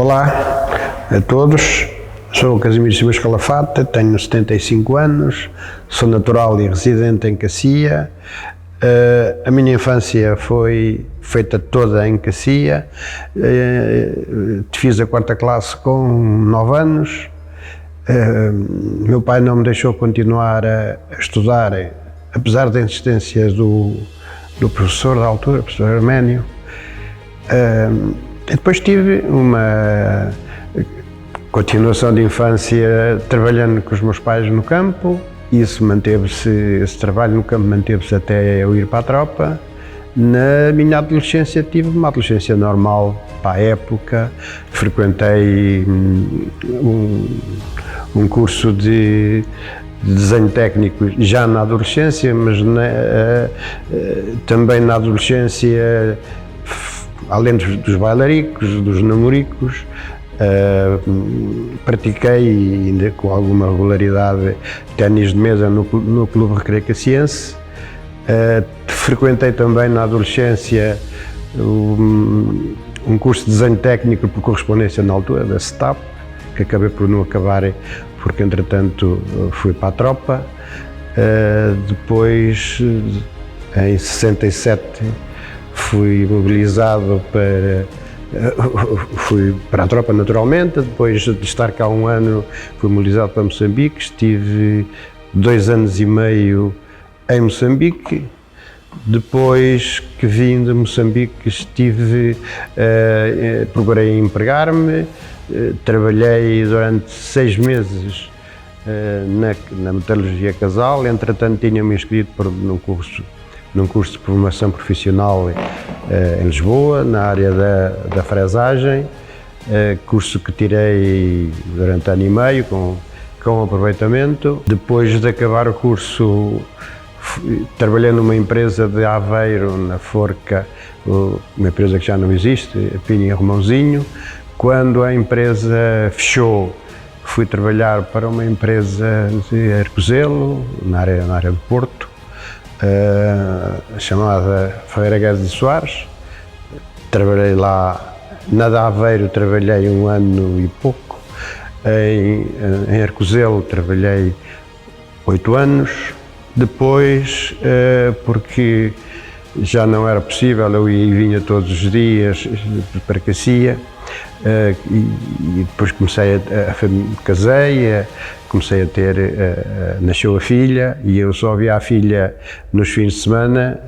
Olá a todos, sou o Casimiro Silva Escalafate, tenho 75 anos, sou natural e residente em Cacia. A minha infância foi feita toda em Cacia. Fiz a 4ª classe com 9 anos. Meu pai não me deixou continuar a estudar, apesar da insistência do professor da altura, professor Arménio. E depois tive uma continuação de infância trabalhando com os meus pais no campo. Isso manteve-se, esse trabalho no campo manteve-se até eu ir para a tropa. Na minha adolescência tive uma adolescência normal para a época. Frequentei um curso de desenho técnico já na adolescência, mas também na adolescência, além dos bailaricos, dos namoricos, pratiquei, ainda com alguma regularidade, ténis de mesa no Clube Recreio Caciense. Frequentei também na adolescência um curso de desenho técnico por correspondência na altura, da SETAP, que acabei por não acabar porque entretanto fui para a tropa. Depois, em 67, fui mobilizado fui para a tropa naturalmente. Depois de estar cá um ano, fui mobilizado para Moçambique. Estive 2 anos e meio em Moçambique. Depois que vim de Moçambique, procurei empregar-me. Trabalhei durante 6 meses na metalurgia Casal. Entretanto, tinha-me inscrito num curso de formação profissional em Lisboa, na área da fresagem, curso que tirei durante 1 ano e meio com aproveitamento. Depois de acabar o curso, trabalhei numa empresa de Aveiro, na Forca, uma empresa que já não existe, a Pinha Romãozinho. Quando a empresa fechou, fui trabalhar para uma empresa de Arcozelo, na área do Porto, chamada Ferreira Guedes de Soares. Trabalhei lá. Na de Aveiro trabalhei 1 ano e pouco. Em Arcozelo trabalhei 8 anos. Depois, porque já não era possível, eu ia e vinha todos os dias para Cacia, e depois casei, comecei a ter, nasceu a filha, e eu só via a filha nos fins de semana,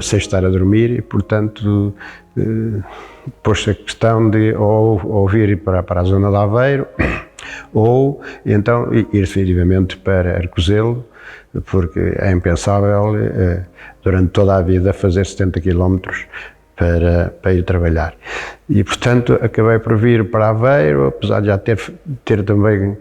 sem estar a dormir, e portanto pôs-se a questão de ou vir para a zona de Aveiro, ou então ir definitivamente para Arcozelo, porque é impensável durante toda a vida fazer 70 km para ir trabalhar. E portanto acabei por vir para Aveiro, apesar de já ter também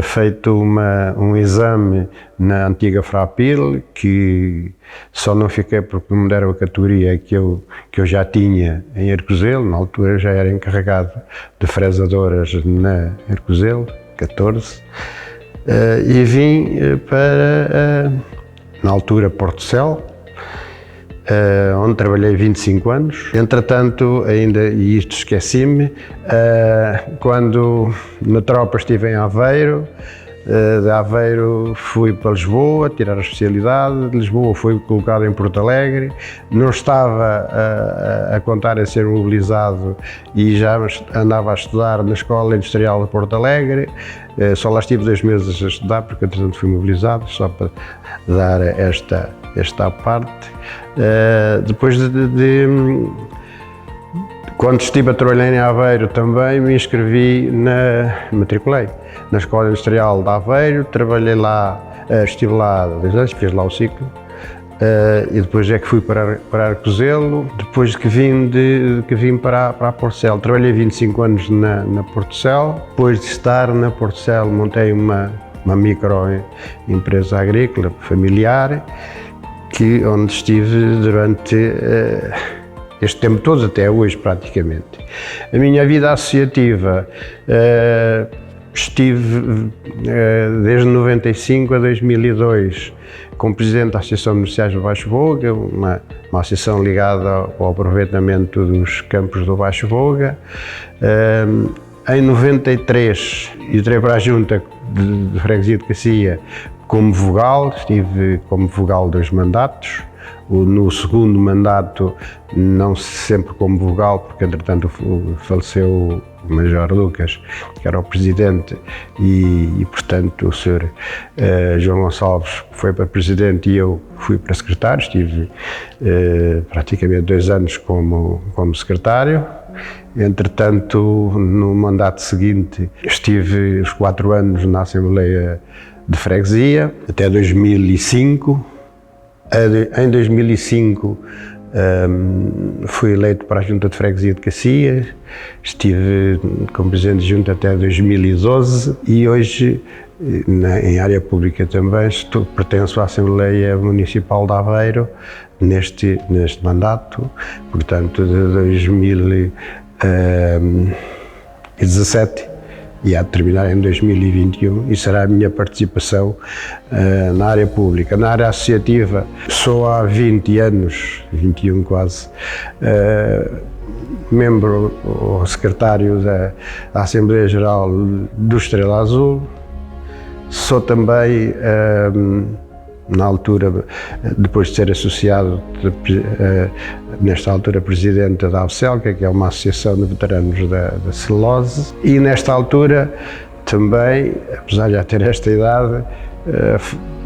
feito um exame na antiga Frapil, que só não fiquei porque me deram a categoria que eu já tinha em Arcozelo. Na altura já era encarregado de fresadoras na Arcozelo, 14, e vim para, na altura, Portocelo, onde trabalhei 25 anos. Entretanto, e isto esqueci-me, quando na tropa estive em Aveiro, de Aveiro fui para Lisboa tirar a especialidade. De Lisboa fui colocado em Porto Alegre. Não estava a contar em ser mobilizado e já andava a estudar na Escola Industrial de Porto Alegre. Só lá estive 2 meses a estudar, porque entretanto fui mobilizado, só para dar esta parte. Depois quando estive a trabalhar em Aveiro também me matriculei na Escola Industrial de Aveiro. Trabalhei lá, estive lá 2 anos, fiz lá o ciclo, e depois é que fui para Arcozelo. Depois que vim para Portocelo, trabalhei 25 anos na Portocelo. Depois de estar na Portocelo, montei uma microempresa agrícola familiar, onde estive durante este tempo todo, até hoje praticamente. A minha vida associativa Estive desde 95 a 2002 como presidente da Associação de Beneficiários do Baixo Voga, uma associação ligada ao aproveitamento dos campos do Baixo Voga. Em 93 entrei para a Junta de Freguesia de Cacia como vogal, estive como vogal 2 mandatos. No segundo mandato, não sempre como vogal, porque entretanto faleceu o Major Lucas, que era o presidente, e portanto o Sr. João Gonçalves foi para presidente e eu fui para secretário. Estive praticamente 2 anos como secretário. Entretanto, no mandato seguinte, estive os 4 anos na Assembleia de Freguesia, até 2005. Em 2005 fui eleito para a Junta de Freguesia de Cacia, estive como presidente de junta até 2012 e hoje, em área pública também, pertenço à Assembleia Municipal de Aveiro neste mandato, portanto de 2017 e há de terminar em 2021, e será a minha participação na área pública. Na área associativa, sou há 20 anos, 21 quase, membro ou secretário da Assembleia Geral do Estrela Azul. Sou também, na altura, depois de ser associado, nesta altura, presidente da AVCELCA, que é uma associação de veteranos da celulose, e nesta altura também, apesar de já ter esta idade,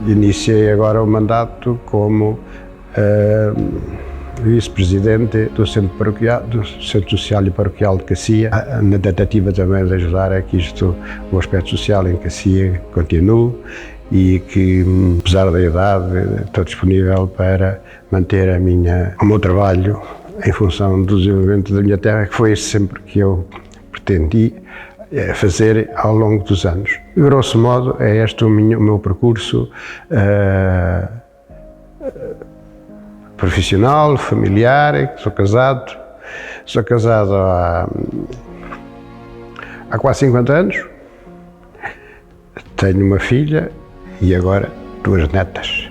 iniciei agora o mandato como vice-presidente do Centro Social e Paroquial de Cacia, na tentativa também de ajudar a que o aspecto social em Cacia continue, e que, apesar da idade, estou disponível para manter o meu trabalho em função do desenvolvimento da minha terra, que foi sempre que eu pretendi fazer ao longo dos anos. Grosso modo, é este o meu percurso profissional, familiar. Sou casado há quase 50 anos, tenho uma filha e agora 2 netas,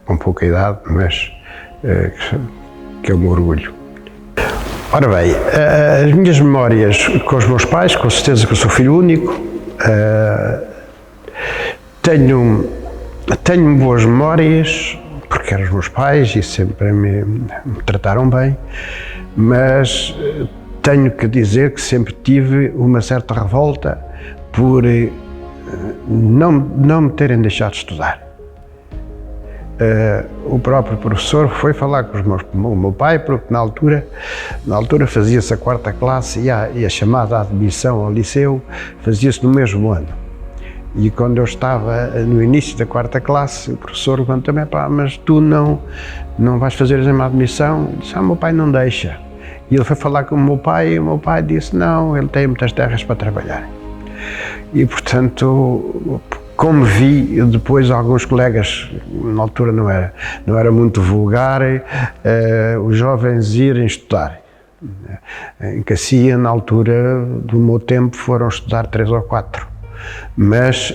com pouca idade, mas que é o meu orgulho. Ora bem, as minhas memórias com os meus pais, com certeza que eu sou filho único, tenho boas memórias, porque eram os meus pais e sempre me trataram bem, mas tenho que dizer que sempre tive uma certa revolta por não me terem deixado estudar. O próprio professor foi falar com o meu pai, porque na altura fazia-se a 4ª classe e a chamada admissão ao liceu fazia-se no mesmo ano. E quando eu estava no início da 4ª classe, o professor levantou-me: mas tu não vais fazer a exame de admissão? Eu disse: meu pai não deixa. E ele foi falar com o meu pai e o meu pai disse: não, ele tem muitas terras para trabalhar. E, portanto, como vi depois alguns colegas, na altura não era muito vulgar, os jovens irem estudar. Em Cacia, na altura do meu tempo, foram estudar 3 ou 4, mas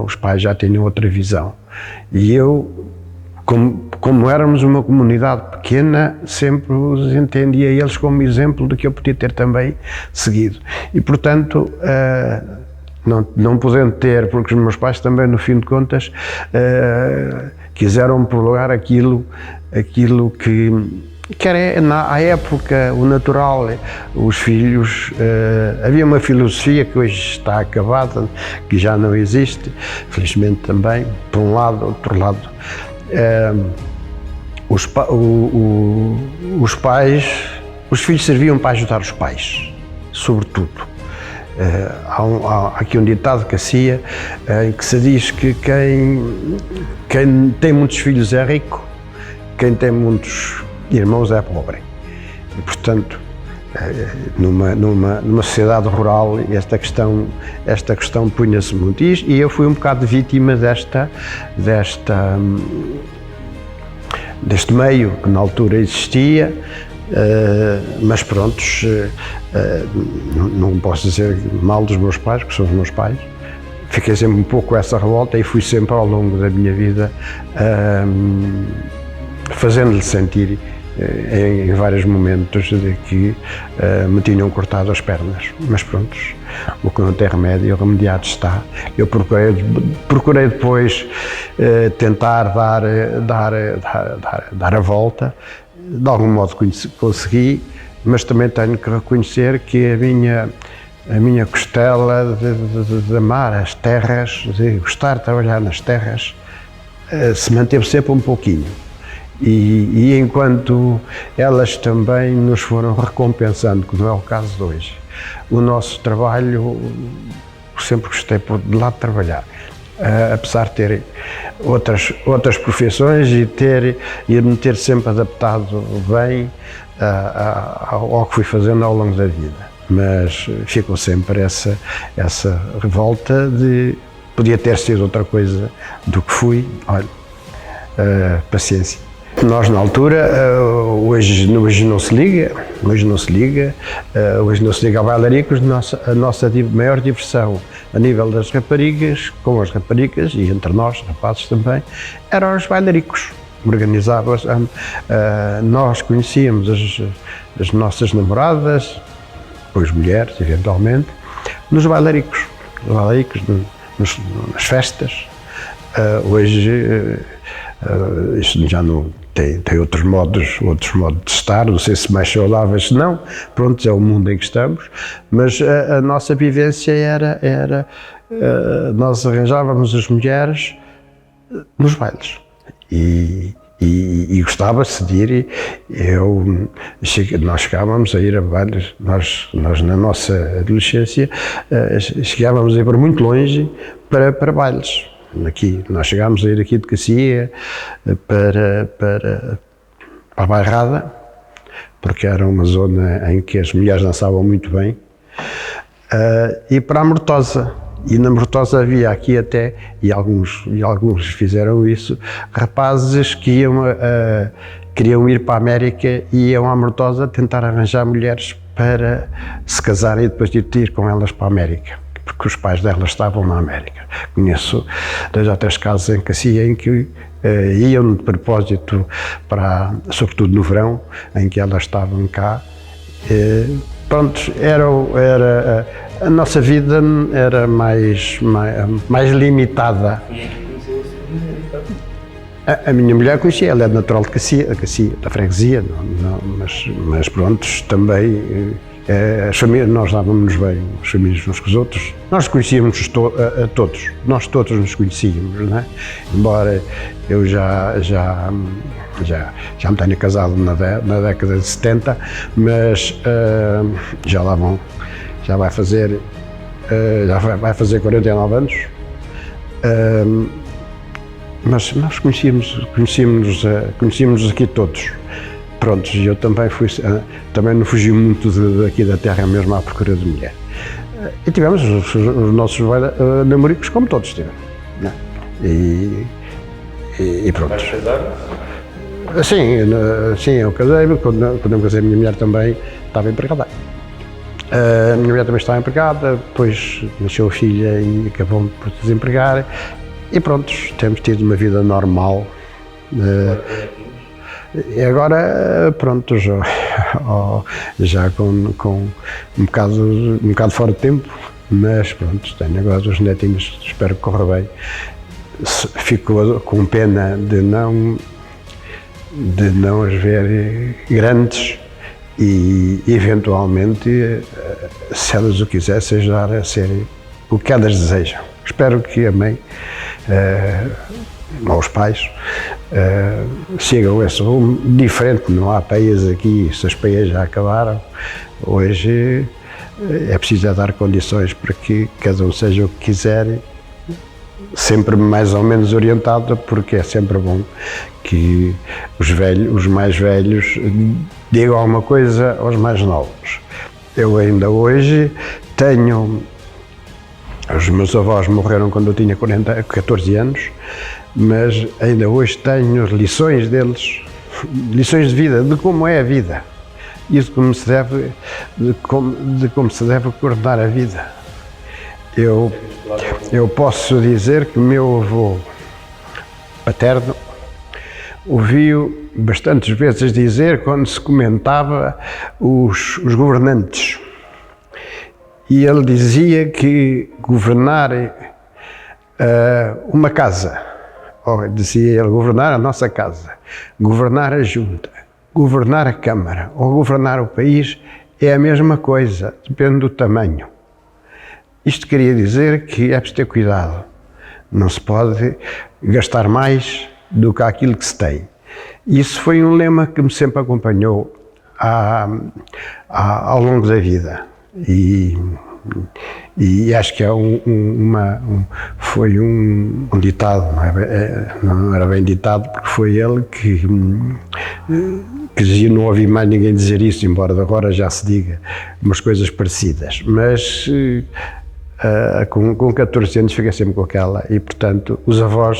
os pais já tinham outra visão. E eu, como éramos uma comunidade pequena, sempre os entendia eles como exemplo do que eu podia ter também seguido. E, portanto, não podendo ter, porque os meus pais também, no fim de contas, quiseram prolongar aquilo que era, à época, o natural. Os filhos, havia uma filosofia que hoje está acabada, que já não existe, felizmente também, por um lado. Outro lado, os filhos serviam para ajudar os pais, sobretudo. Há aqui um ditado de Cacia em que se diz que quem tem muitos filhos é rico, quem tem muitos irmãos é pobre. E, portanto, numa sociedade rural, esta questão punha-se muito. E eu fui um bocado vítima deste meio que na altura existia, mas prontos, não posso dizer mal dos meus pais, que são os meus pais. Fiquei sempre um pouco com essa revolta e fui sempre ao longo da minha vida fazendo-lhe sentir em vários momentos de que me tinham cortado as pernas, mas pronto, o que não tem remédio, remediado está. Eu procurei depois tentar dar a volta, de algum modo consegui, mas também tenho que reconhecer que a minha costela de amar as terras, de gostar de trabalhar nas terras, se manteve sempre um pouquinho. E enquanto elas também nos foram recompensando, que não é o caso de hoje, o nosso trabalho, sempre gostei de lá de trabalhar, apesar de ter outras profissões e me ter sempre adaptado bem ao que fui fazendo ao longo da vida. Mas ficou sempre essa revolta de podia ter sido outra coisa do que fui. Olha, paciência. Nós na altura, hoje não se liga ao bailaricos, a nossa maior diversão a nível das raparigas, com as raparigas e entre nós, rapazes também, eram os bailaricos. Organizávamos, nós conhecíamos as nossas namoradas, depois mulheres, eventualmente, nos bailaricos, nas festas. Hoje isto já não tem outros modos de estar, não sei se mais saudáveis, se não, pronto, é o mundo em que estamos, mas a nossa vivência era nós arranjávamos as mulheres nos bailes e gostava-se de ir. Nós chegávamos a ir a bailes, nós na nossa adolescência chegávamos a ir para muito longe para bailes. Aqui, nós chegámos a ir aqui de Cacia para a Bairrada, porque era uma zona em que as mulheres dançavam muito bem, e para a Mortosa. E na Mortosa havia aqui até, e alguns fizeram isso, rapazes que queriam ir para a América e iam à Mortosa tentar arranjar mulheres para se casarem e depois de ir com elas para a América, porque os pais delas estavam na América. Conheço 2 ou 3 casos em Cacia em que iam de propósito sobretudo no verão, em que elas estavam cá. Pronto, a nossa vida era mais limitada. A minha mulher conhecia, ela é natural de Cacia, da freguesia, mas pronto, também as famílias, nós dávamos bem, as famílias uns com os outros. Nós conhecíamos todos, nós todos nos conhecíamos, não é? Embora eu já me tenha casado na década de 70, mas já vai fazer 49 anos. Mas nós conhecíamos aqui todos. Prontos, e eu também não fugi muito daqui da terra mesmo à procura de mulher. E tivemos os nossos namoricos, como todos tiveram, né? E pronto. Vais casar? Sim, eu casei. Quando eu casei, a minha mulher também estava empregada. A minha mulher também estava empregada, depois nasceu a filha e acabou por desempregar. E pronto, temos tido uma vida normal. E agora, pronto, já com um bocado fora de tempo, mas pronto, tenho agora os netinhos, espero que corra bem. Fico com pena de não as ver grandes e eventualmente, se elas o quisessem, ajudar a serem o que elas desejam. Espero que a mãe, aos pais, sigam esse rumo diferente. Não há peias aqui, se as peias já acabaram. Hoje é preciso dar condições para que cada um seja o que quiser, sempre mais ou menos orientado, porque é sempre bom que os mais velhos digam alguma coisa aos mais novos. Eu ainda hoje tenho... Os meus avós morreram quando eu tinha 14 anos, mas ainda hoje tenho lições deles, lições de vida, de como é a vida. e de como se deve coordenar a vida. Eu posso dizer que o meu avô paterno ouviu bastantes vezes dizer, quando se comentava os governantes, e ele dizia que governar uma casa, ou dizia ele, governar a nossa casa, governar a junta, governar a Câmara ou governar o país é a mesma coisa, depende do tamanho. Isto queria dizer que é preciso ter cuidado, não se pode gastar mais do que aquilo que se tem. Isso foi um lema que me sempre acompanhou ao longo da vida e acho que é foi um ditado, não era bem ditado, porque foi ele que dizia, não ouvi mais ninguém dizer isso, embora agora já se diga umas coisas parecidas, mas com 14 anos fiquei sempre com aquela, e portanto os avós,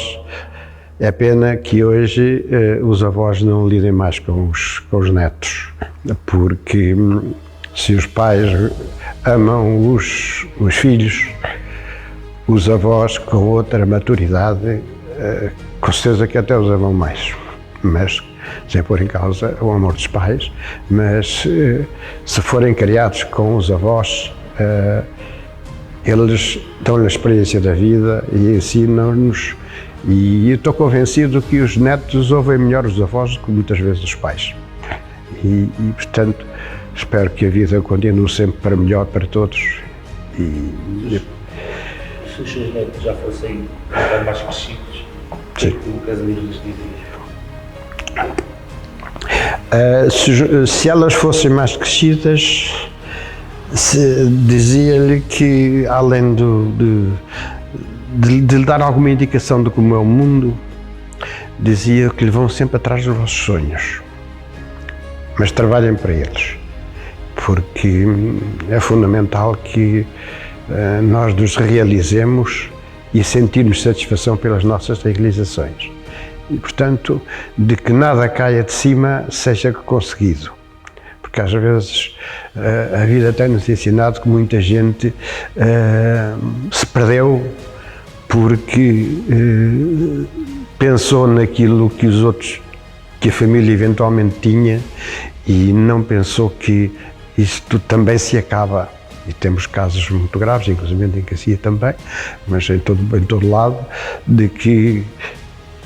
é pena que hoje os avós não lidem mais com os netos, porque se os pais amam os filhos, os avós com outra maturidade, com certeza que até os amam mais, mas sem pôr em causa o amor dos pais, mas se forem criados com os avós, eles dão-lhe a experiência da vida e ensinam-nos, e eu estou convencido que os netos ouvem melhor os avós do que muitas vezes os pais. E portanto, espero que a vida continue sempre para melhor para todos. Se os seus netos já fossem mais crescidos, o que o Casimiro lhes dizia? Se elas fossem mais crescidas, dizia-lhe que, além de lhe dar alguma indicação de como é o mundo, dizia que lhe vão sempre atrás dos vossos sonhos, mas trabalhem para eles, porque é fundamental que nós nos realizemos e sentirmos satisfação pelas nossas realizações. E, portanto, de que nada caia de cima seja conseguido. Porque às vezes a vida tem-nos ensinado que muita gente se perdeu porque pensou naquilo que os outros, que a família eventualmente tinha, e não pensou que isto também se acaba. E temos casos muito graves, inclusive em Cacia também, mas em todo lado, de que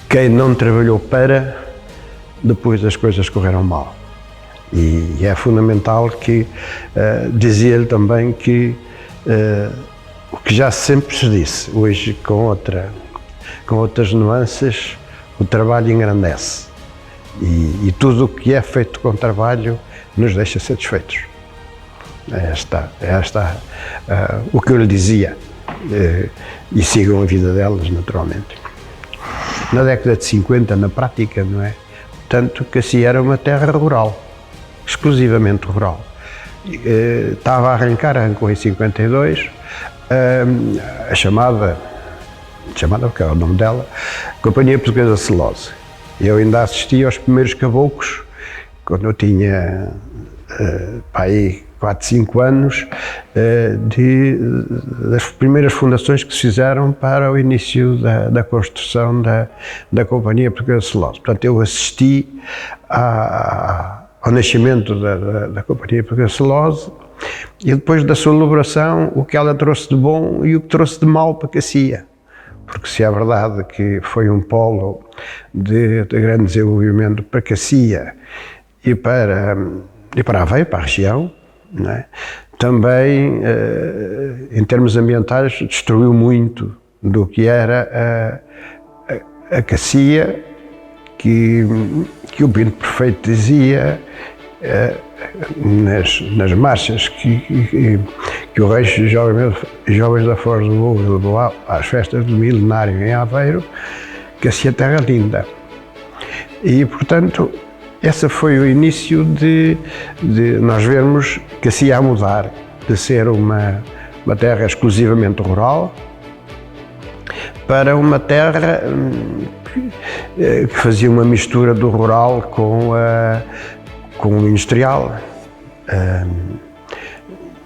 quem não trabalhou para, depois as coisas correram mal. E é fundamental que, dizia-lhe também que o que já sempre se disse, hoje com outras nuances, o trabalho engrandece. E tudo o que é feito com trabalho nos deixa satisfeitos. É esta o que eu lhe dizia, e sigam a vida delas naturalmente. Na década de 50, na prática, não é? Portanto, Cacia era uma terra rural, exclusivamente rural. Estava a arrancou em 52, a chamada, porque é o nome dela, Companhia Portuguesa de Celulose. Eu ainda assisti aos primeiros caboclos, quando eu tinha aí 4, 5 anos, das primeiras fundações que se fizeram para o início da construção da Companhia Portuguesa de Celulose. Portanto, eu assisti ao nascimento da Companhia Portuguesa de Celulose e depois da sua elaboração, o que ela trouxe de bom e o que trouxe de mau para Cacia. Porque se é verdade que foi um polo de grande desenvolvimento para Cacia e para Aveiro, para a região, não é? Também, em termos ambientais, destruiu muito do que era a Cacia, que o Pinto Perfeito dizia, nas marchas que o Reixo Jovens da Foz do Burgo levou às festas do milenário em Aveiro, Cacia terra linda. E, portanto, esse foi o início de nós vermos Cacia a mudar, de ser uma terra exclusivamente rural, para uma terra que fazia uma mistura do rural com o industrial,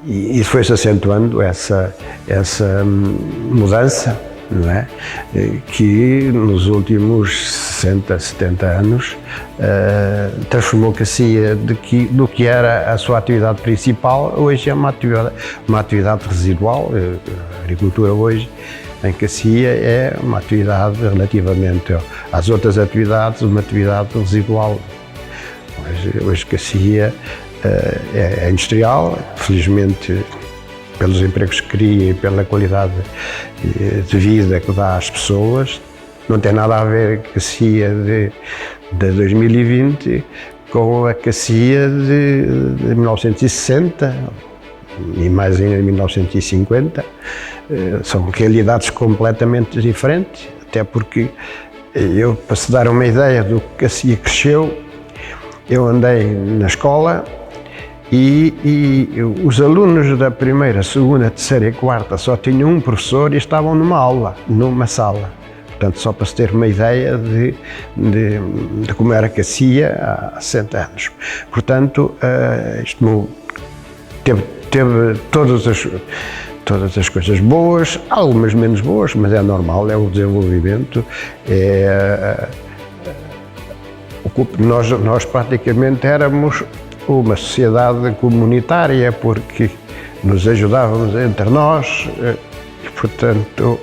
E foi-se acentuando essa mudança, não é? Que nos últimos 60, 70 anos transformou Cacia do que era a sua atividade principal, hoje é uma atividade residual. A agricultura hoje em Cacia é uma atividade relativamente às outras atividades, uma atividade residual. Hoje Cacia é industrial, felizmente pelos empregos que cria e pela qualidade de vida que dá às pessoas. Não tem nada a ver a Cacia de 2020 com a Cacia de 1960 e mais em 1950. São realidades completamente diferentes, até porque para se dar uma ideia do que Cacia cresceu, eu andei na escola e os alunos da primeira, segunda, terceira e quarta só tinham um professor e estavam numa aula, numa sala. Portanto, só para se ter uma ideia de como era Cacia há 60 anos. Portanto, isto teve todas as coisas boas, algumas menos boas, mas é normal, é o desenvolvimento. Nós praticamente éramos uma sociedade comunitária, porque nos ajudávamos entre nós e, portanto,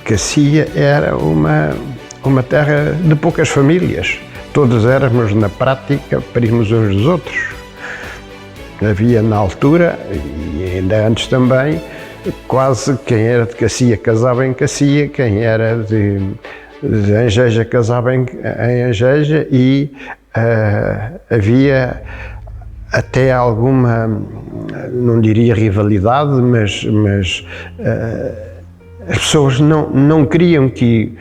Cacia era uma terra de poucas famílias. Todos éramos, na prática, primos uns dos outros. Havia na altura, e ainda antes também, quase quem era de Cacia casava em Cacia, quem era de Angeja casava em Angeja, e havia até alguma, não diria rivalidade, mas as pessoas não queriam que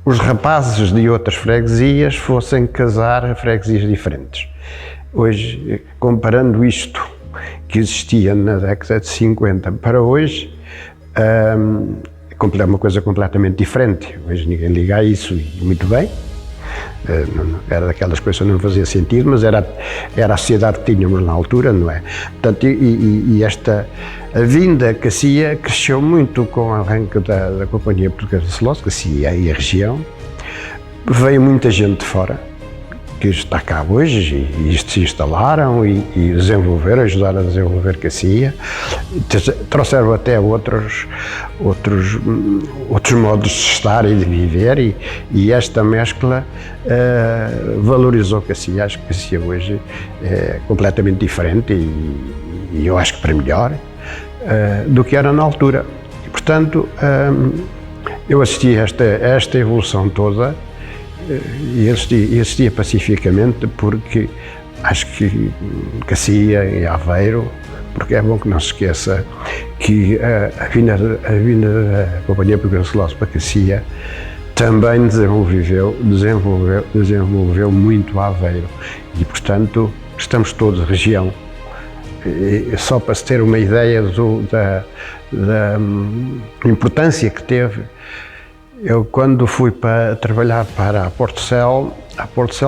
os rapazes de outras freguesias fossem casar a freguesias diferentes. Hoje, comparando isto que existia na década de 50 para hoje, é uma coisa completamente diferente. Hoje ninguém liga a isso, e muito bem. Era daquelas coisas que não fazia sentido, mas era a sociedade que tínhamos na altura, não é? Portanto, a vinda a Cacia cresceu muito com o arranque da Companhia Portuguesa de Celulose, Cacia e a região. Veio muita gente de fora, que está cá hoje, e se instalaram e desenvolveram, ajudaram a desenvolver Cacia. Trouxeram até outros modos de estar e de viver, e esta mescla valorizou Cacia. Acho que Cacia hoje é completamente diferente, e eu acho que para melhor, do que era na altura. E, portanto, eu assisti a esta evolução toda, e assistia pacificamente, porque acho que Cacia e Aveiro, porque é bom que não se esqueça que a vinda da Companhia Portuguesa de Celulose para Cacia também desenvolveu muito a Aveiro, e, portanto, estamos todos região. E só para se ter uma ideia da importância que teve, eu, quando fui para trabalhar para a Portocel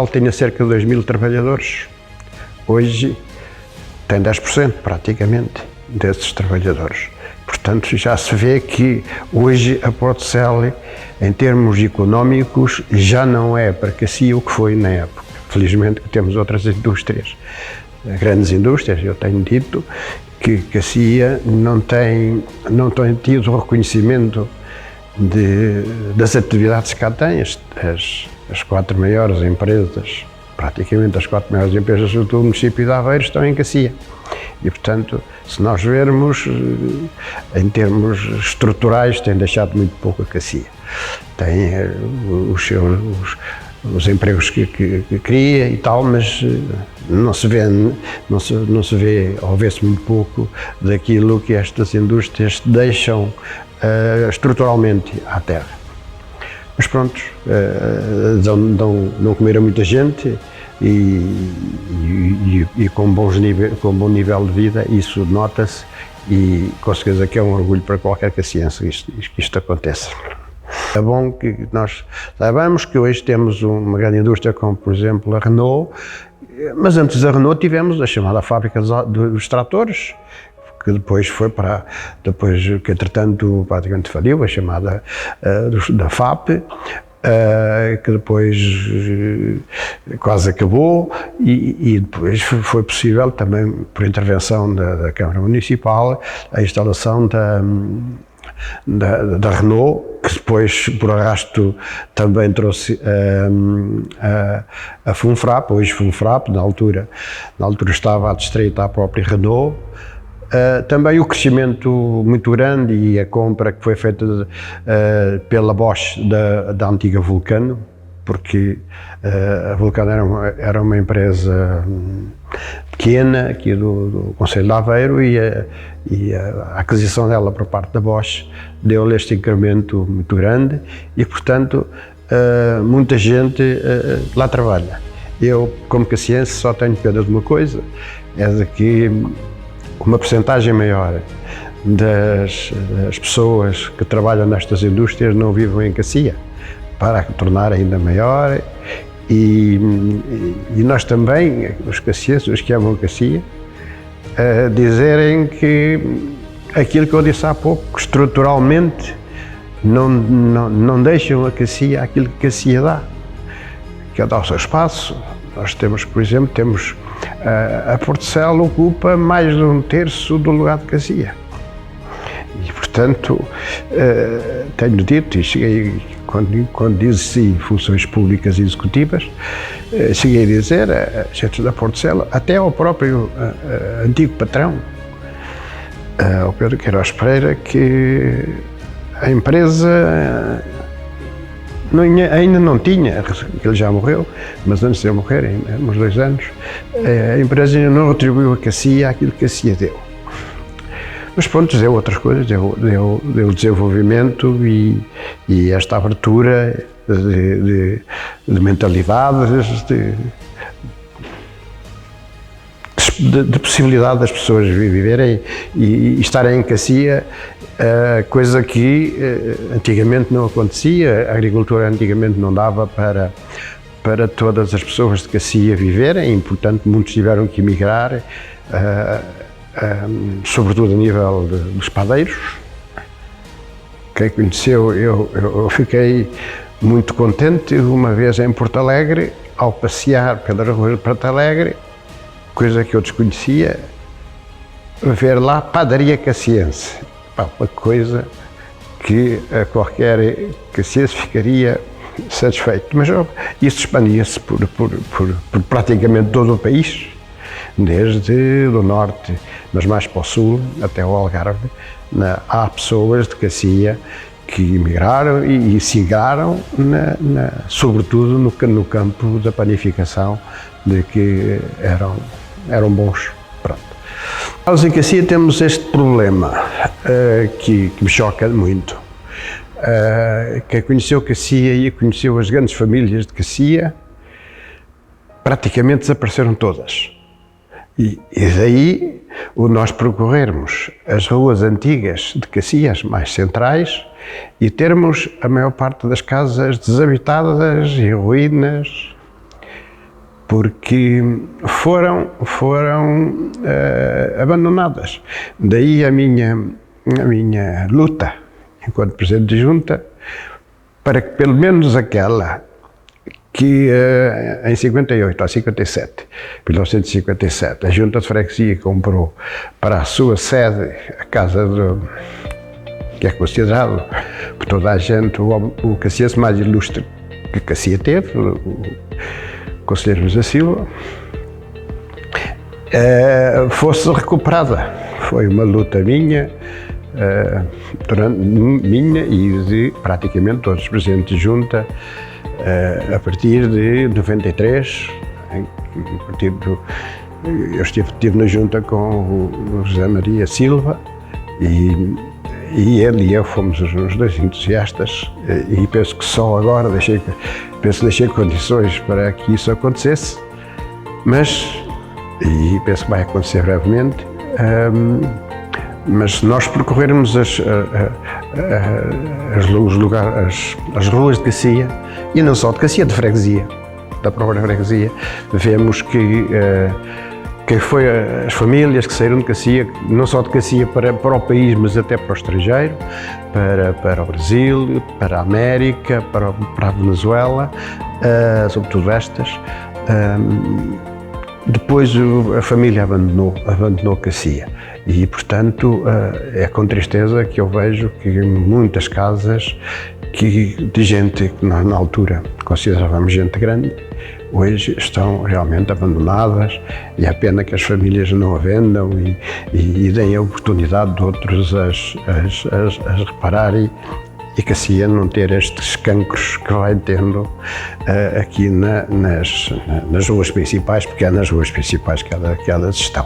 tinha cerca de 2.000 trabalhadores. Hoje tem 10% praticamente desses trabalhadores. Portanto, já se vê que hoje a Portocel, em termos económicos, já não é para Cacia o que foi na época. Felizmente que temos outras indústrias, grandes indústrias. Eu tenho dito que Cacia não tem tido o reconhecimento das atividades que cá tem. As 4 maiores empresas, praticamente as 4 maiores empresas do município de Aveiro estão em Cacia. E, portanto, se nós vermos, em termos estruturais, tem deixado muito pouco a Cacia. Tem os empregos que cria e tal, mas não se vê, ou vê-se muito pouco daquilo que estas indústrias deixam estruturalmente à terra. Mas pronto, dão comer a muita gente, e com bom nível de vida, isso nota-se, e com certeza que é um orgulho para qualquer caciense que isto aconteça. É bom que nós saibamos que hoje temos uma grande indústria como, por exemplo, a Renault, mas antes da Renault tivemos a chamada fábrica dos tratores, que depois foi para, que entretanto praticamente faliu, a chamada da FAP, que depois quase acabou, e depois foi possível também, por intervenção da Câmara Municipal, a instalação da Renault, que depois, por arrasto, também trouxe a Funfrap, hoje Funfrap, na altura estava adstreita à própria Renault. Também o crescimento muito grande e a compra que foi feita pela Bosch da antiga Vulcano, porque a Vulcano era uma empresa pequena aqui do Concelho de Aveiro, e a aquisição dela por parte da Bosch deu-lhe este incremento muito grande e, portanto, muita gente lá trabalha. Eu, como cassiense, só tenho pena de uma coisa, é de que uma percentagem maior das pessoas que trabalham nestas indústrias não vivem em Cacia, para a tornar ainda maior, e nós também, os cacienses, os que amam Cacia, dizerem que aquilo que eu disse há pouco, estruturalmente não deixam a Cacia aquilo que Cacia dá, que é dar o seu espaço. Nós temos, por exemplo, a Portocelo ocupa mais de 1/3 do lugar de Cacia. E, portanto, tenho dito, e cheguei, quando disse funções públicas executivas, cheguei a dizer a gente da Portocelo, até ao próprio antigo patrão, ao Pedro Queiroz Pereira, que a empresa ainda não tinha, ele já morreu, mas antes de eu morrer, uns 2 anos, a empresa ainda não retribuiu a Cacia aquilo que a Cacia deu. Mas pronto, deu outras coisas, deu desenvolvimento e esta abertura de mentalidades, de possibilidade das pessoas viverem e estarem em Cacia, coisa que antigamente não acontecia. A agricultura antigamente não dava para todas as pessoas de Cacia viverem, e, portanto, muitos tiveram que emigrar, sobretudo a nível dos padeiros. Quem conheceu, eu fiquei muito contente uma vez em Porto Alegre, ao passear pelas ruas de Porto Alegre, coisa que eu desconhecia, ver lá padaria caciense. Uma coisa que qualquer caciense ficaria satisfeito. Mas isso expandia-se por praticamente todo o país, desde o norte, mas mais para o sul, até ao Algarve. Há pessoas de Cacia que emigraram e se integraram, sobretudo no campo da panificação, de que eram bons. Pronto. Nós em Cacia temos este problema que me choca muito. Quem conheceu Cacia e conheceu as grandes famílias de Cacia, praticamente desapareceram todas. E daí nós percorrermos as ruas antigas de Cacia, as mais centrais, e termos a maior parte das casas desabitadas e ruínas, porque foram abandonadas. Daí a minha luta, enquanto Presidente de Junta, para que pelo menos aquela que em 58 ou 57, 1957, a Junta de Freguesia comprou para a sua sede a casa que é considerado por toda a gente o caciense mais ilustre que Cacia teve, o Conselheiro José Silva, fosse recuperada. Foi uma luta minha, minha e de praticamente todos os presidentes de junta, a partir de 93, eu estive na junta com o José Maria Silva, e ele e eu fomos os dois entusiastas, e penso que só agora deixei condições para que isso acontecesse, e penso que vai acontecer brevemente, mas se nós percorrermos as ruas de Cacia, e não só de Cacia, de freguesia, da própria freguesia, vemos que quem foi as famílias que saíram de Cacia, não só de Cacia para o país, mas até para o estrangeiro, para o Brasil, para a América, para a Venezuela, sobretudo estas. Depois a família abandonou Cacia e, portanto, é com tristeza que eu vejo que muitas casas de gente que nós na altura considerávamos gente grande, hoje estão realmente abandonadas, e é pena que as famílias não a vendam e deem a oportunidade de outros as reparar e Cacia não ter estes cancros que vai tendo aqui nas ruas principais, porque é nas ruas principais que elas estão.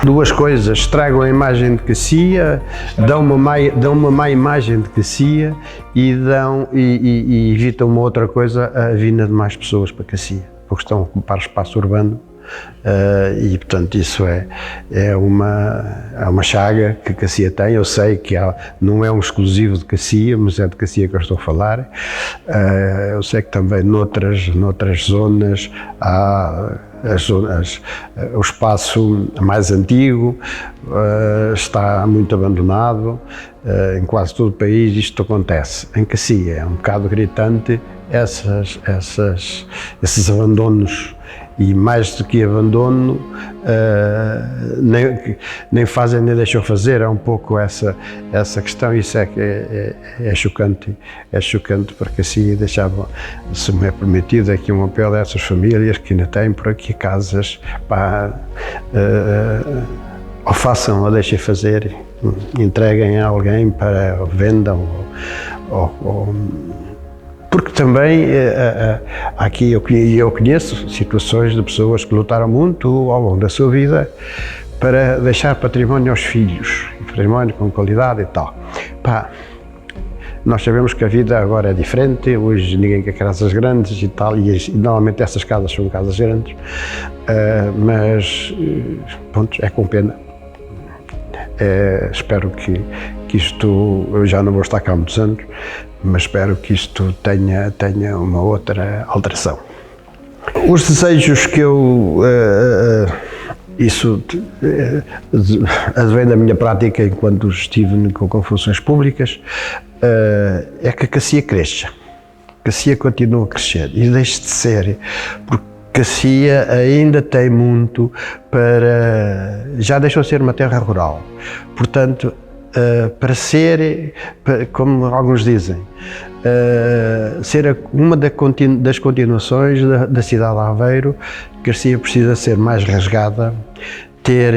Duas coisas: estragam a imagem de Cacia, dão uma má imagem de Cacia e evitam uma outra coisa, a vinda de mais pessoas para Cacia, porque estão a ocupar espaço urbano. E portanto isso é uma chaga que Cacia tem. Eu sei que não é um exclusivo de Cacia, mas é de Cacia que eu estou a falar. Eu sei que também noutras zonas há o espaço mais antigo está muito abandonado. Em quase todo o país isto acontece. Em Cacia é um bocado gritante esses abandonos. E mais do que abandono, nem fazem nem deixam fazer, é um pouco essa questão. Isso é que é chocante para Cacia. Deixava, se me é permitido, aqui um apelo a essas famílias que ainda têm por aqui casas, ou façam ou deixem fazer, entreguem a alguém para vendam, porque também aqui eu conheço situações de pessoas que lutaram muito ao longo da sua vida para deixar património aos filhos, património com qualidade e tal. Nós sabemos que a vida agora é diferente, hoje ninguém quer casas grandes e tal, e normalmente essas casas são casas grandes, mas pronto, é com pena. Espero que isto, eu já não vou estar cá há muitos anos, mas espero que isto tenha uma outra alteração. Os desejos que isso advém da minha prática enquanto estive com funções públicas, é que a Cacia cresça, Cacia continue a crescer e deixe de ser, porque Cacia ainda tem muito já deixou de ser uma terra rural, portanto, para ser, como alguns dizem, ser uma das continuações da cidade de Aveiro. Cacia precisa ser mais rasgada, ter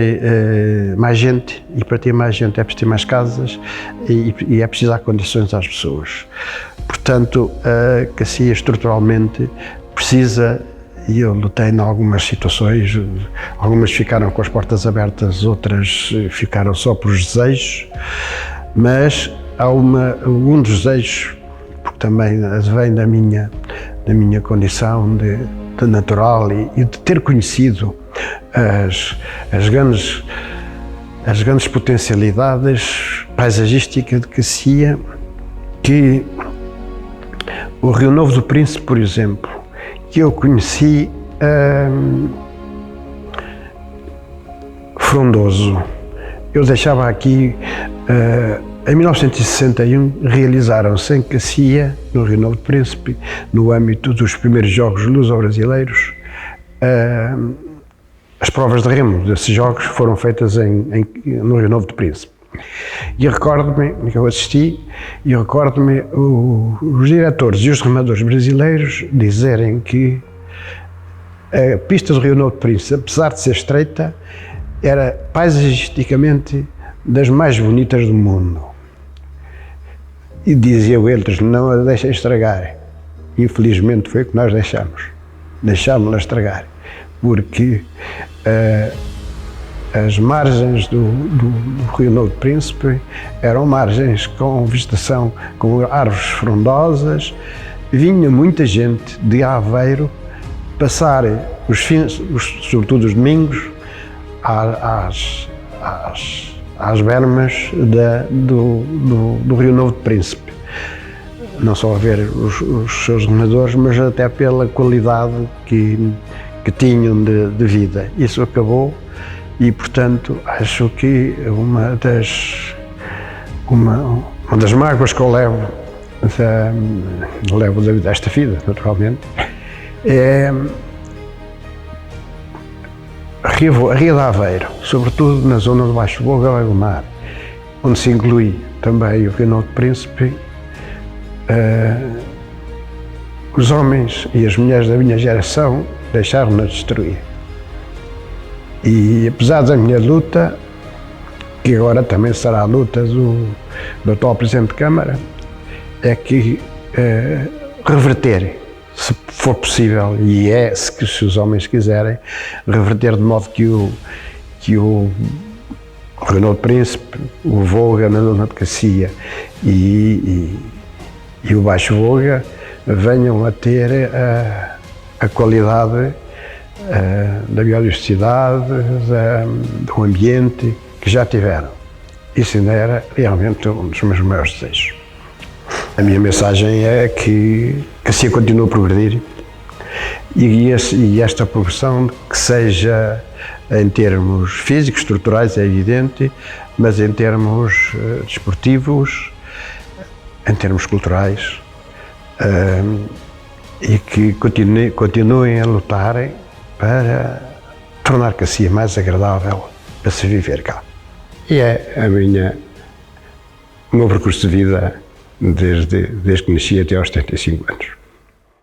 mais gente, e para ter mais gente é preciso ter mais casas e é preciso dar condições às pessoas. Portanto, Cacia estruturalmente precisa. E eu lutei em algumas situações, algumas ficaram com as portas abertas, outras ficaram só por desejos, mas há um dos desejos, porque também advém da minha condição de natural e de ter conhecido as grandes potencialidades paisagísticas de Cacia, que o Rio Novo do Príncipe, por exemplo, que eu conheci frondoso. Eu deixava aqui, em 1961, realizaram-se em Cacia, no Rio Novo do Príncipe, no âmbito dos primeiros Jogos Luso-Brasileiros, as provas de remo desses jogos foram feitas no Rio Novo do Príncipe. E recordo-me que eu assisti, e recordo-me os diretores e os remadores brasileiros dizerem que a pista do Rio Novo do Príncipe, apesar de ser estreita, era paisagisticamente das mais bonitas do mundo. E diziam eles: não a deixem estragar. Infelizmente foi o que nós deixámos-la estragar, porque as margens do Rio Novo do Príncipe eram margens com vegetação, com árvores frondosas. Vinha muita gente de Aveiro passar sobretudo os domingos, às às bermas do Rio Novo de Príncipe. Não só a ver os seus renadores, mas até pela qualidade que tinham de vida. Isso acabou e, portanto, acho que uma das mágoas que eu levo desta vida, naturalmente, é a Ria de Aveiro, sobretudo na zona de Baixo Voga e do Mar, onde se inclui também o Rio Novo de Príncipe. Os homens e as mulheres da minha geração deixaram-na destruir. E apesar da minha luta, que agora também será a luta do atual Presidente de Câmara, é que reverter, se for possível, e se os homens quiserem, reverter de modo que o Rio Novo de Príncipe, o Voga na Dona de Cacia e o Baixo Voga venham a ter a qualidade da biodiversidade, do ambiente que já tiveram. Isso ainda era realmente um dos meus maiores desejos. A minha mensagem é que assim continue a progredir e esta progressão que seja em termos físicos, estruturais, é evidente, mas em termos desportivos, em termos culturais, e que continuem a lutarem para tornar Cacia mais agradável para se viver cá. E é o meu percurso de vida desde que nasci até aos 75 anos.